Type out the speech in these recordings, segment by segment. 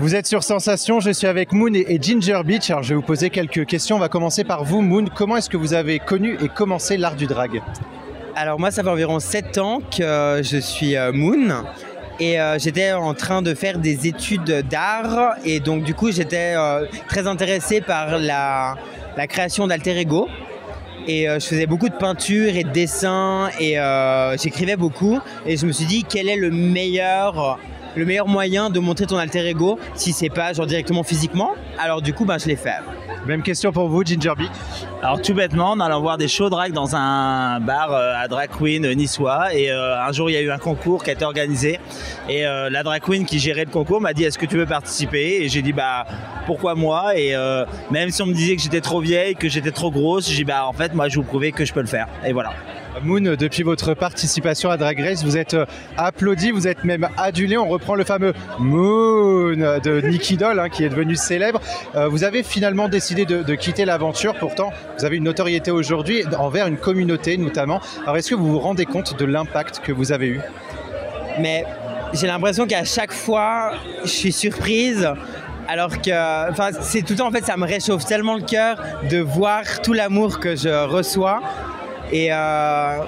Vous êtes sur Sensation, je suis avec Moon et Ginger Beach. Alors je vais vous poser quelques questions. On va commencer par vous, Moon. Comment est-ce que vous avez connu et commencé l'art du drag? Alors moi, ça fait environ 7 ans que je suis Moon. Et j'étais en train de faire des études d'art. Et donc du coup, j'étais très intéressé par la création d'alter ego. Et je faisais beaucoup de peinture et de dessin. Et j'écrivais beaucoup. Et je me suis dit, quel est le meilleur moyen de montrer ton alter ego si c'est pas genre directement physiquement? Alors du coup, je l'ai fait. Même question pour vous, Ginger Beach. Alors tout bêtement, on allait voir des shows drag dans un bar à drag queen niçois et un jour il y a eu un concours qui a été organisé et la drag queen qui gérait le concours m'a dit est-ce que tu veux participer? Et j'ai dit pourquoi moi? Et même si on me disait que j'étais trop vieille, que j'étais trop grosse, j'ai dit en fait moi je vais vous prouver que je peux le faire et voilà. Moon, depuis votre participation à Drag Race, vous êtes applaudi, vous êtes même adulé. On reprend le fameux Moon de Nicky Doll, qui est devenu célèbre. Vous avez finalement décidé de quitter l'aventure. Pourtant, vous avez une notoriété aujourd'hui envers une communauté notamment. Alors, est-ce que vous vous rendez compte de l'impact que vous avez eu? Mais j'ai l'impression qu'à chaque fois, je suis surprise. Alors que, c'est tout le temps, en fait, ça me réchauffe tellement le cœur de voir tout l'amour que je reçois. Et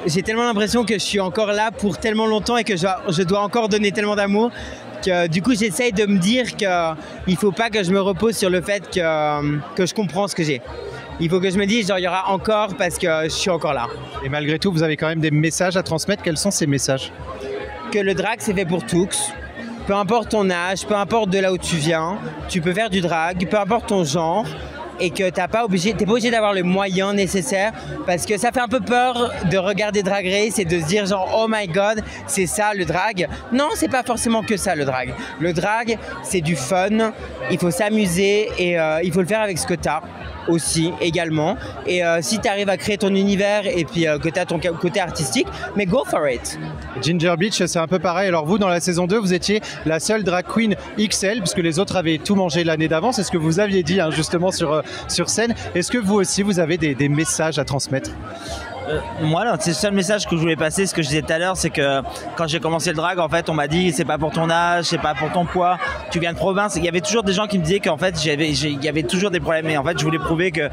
j'ai tellement l'impression que je suis encore là pour tellement longtemps et que je dois encore donner tellement d'amour que du coup j'essaye de me dire qu'il ne faut pas que je me repose sur le fait que je comprends ce que j'ai. Il faut que je me dise il y aura encore parce que je suis encore là. Et malgré tout, vous avez quand même des messages à transmettre. Quels sont ces messages? Que le drag c'est fait pour tous. Peu importe ton âge, peu importe de là où tu viens, tu peux faire du drag, peu importe ton genre. Et que t'es pas obligé d'avoir les moyens nécessaires parce que ça fait un peu peur de regarder Drag Race et de se dire oh my god, c'est ça le drag. Non, c'est pas forcément que ça le drag. Le drag, c'est du fun, il faut s'amuser et il faut le faire avec ce que t'as aussi également. Et si tu arrives à créer ton univers et puis que tu as ton côté artistique, mais go for it. Ginger Beach, c'est un peu pareil. Alors vous, dans la saison 2, vous étiez la seule drag queen XL puisque les autres avaient tout mangé l'année d'avant. C'est ce que vous aviez dit justement sur scène. Est-ce que vous aussi, vous avez des messages à transmettre? Moi, c'est le seul message que je voulais passer, ce que je disais tout à l'heure, c'est que quand j'ai commencé le drag, en fait, on m'a dit c'est pas pour ton âge, c'est pas pour ton poids, tu viens de province. Il y avait toujours des gens qui me disaient qu'en fait, il y avait toujours des problèmes. Et en fait, je voulais prouver que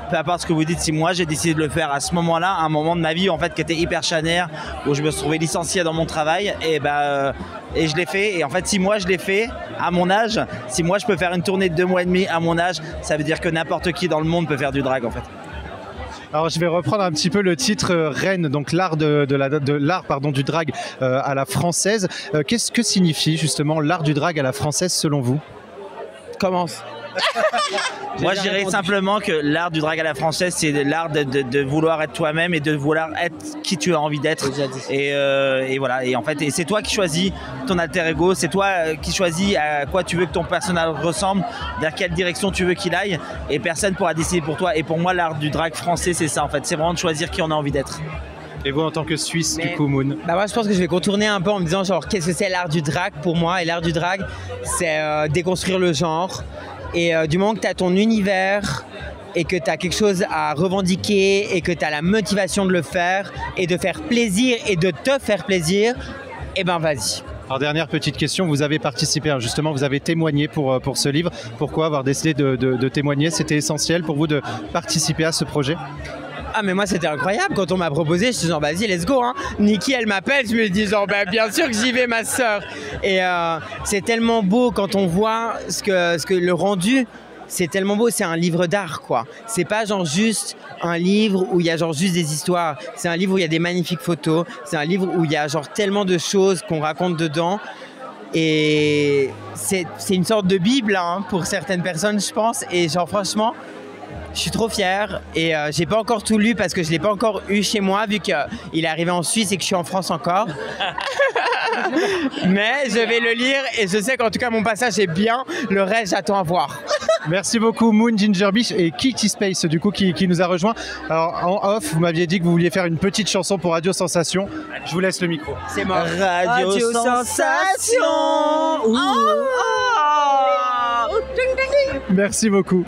peu importe ce que vous dites, si moi j'ai décidé de le faire à ce moment-là, un moment de ma vie en fait qui était hyper charnière, où je me suis trouvé licencié dans mon travail, et je l'ai fait. Et en fait, si moi je l'ai fait à mon âge, si moi je peux faire une tournée de 2 mois et demi à mon âge, ça veut dire que n'importe qui dans le monde peut faire du drag en fait. Alors je vais reprendre un petit peu le titre reine, donc l'art du drag à la française. Qu'est-ce que signifie justement l'art du drag à la française selon vous? Commence. Moi je dirais simplement que l'art du drag à la française c'est l'art de vouloir être toi-même et de vouloir être qui tu as envie d'être et voilà, et en fait c'est toi qui choisis ton alter ego, c'est toi qui choisis à quoi tu veux que ton personnage ressemble, vers quelle direction tu veux qu'il aille, et personne pourra décider pour toi. Et pour moi l'art du drag français c'est ça en fait, c'est vraiment de choisir qui on a envie d'être. Et vous en tant que Suisse, du coup, Moon? Moi je pense que je vais contourner un peu en me disant qu'est-ce que c'est l'art du drag pour moi. Et l'art du drag c'est déconstruire le genre. Et du moment que tu as ton univers et que tu as quelque chose à revendiquer et que tu as la motivation de le faire et de faire plaisir et de te faire plaisir, vas-y. Alors dernière petite question, vous avez participé, justement vous avez témoigné pour ce livre. Pourquoi avoir décidé de témoigner? C'était essentiel pour vous de participer à ce projet? Ah mais moi c'était incroyable quand on m'a proposé, je suis vas-y let's go Nikki elle m'appelle, je me dis bien sûr que j'y vais ma soeur. Et c'est tellement beau quand on voit ce que le rendu, c'est tellement beau, c'est un livre d'art quoi. C'est pas juste un livre où il y a juste des histoires, c'est un livre où il y a des magnifiques photos, c'est un livre où il y a tellement de choses qu'on raconte dedans. Et c'est une sorte de bible pour certaines personnes je pense, et franchement je suis trop fier et j'ai pas encore tout lu parce que je l'ai pas encore eu chez moi vu qu'il est arrivé en Suisse et que je suis en France encore. Mais je vais le lire et je sais qu'en tout cas mon passage est bien, le reste j'attends à voir. Merci beaucoup Moon, Ginger Beach et Kitty Space du coup qui nous a rejoint. Alors en off, vous m'aviez dit que vous vouliez faire une petite chanson pour Radio Sensation. Je vous laisse le micro. C'est mort. Radio Sensation. Merci beaucoup.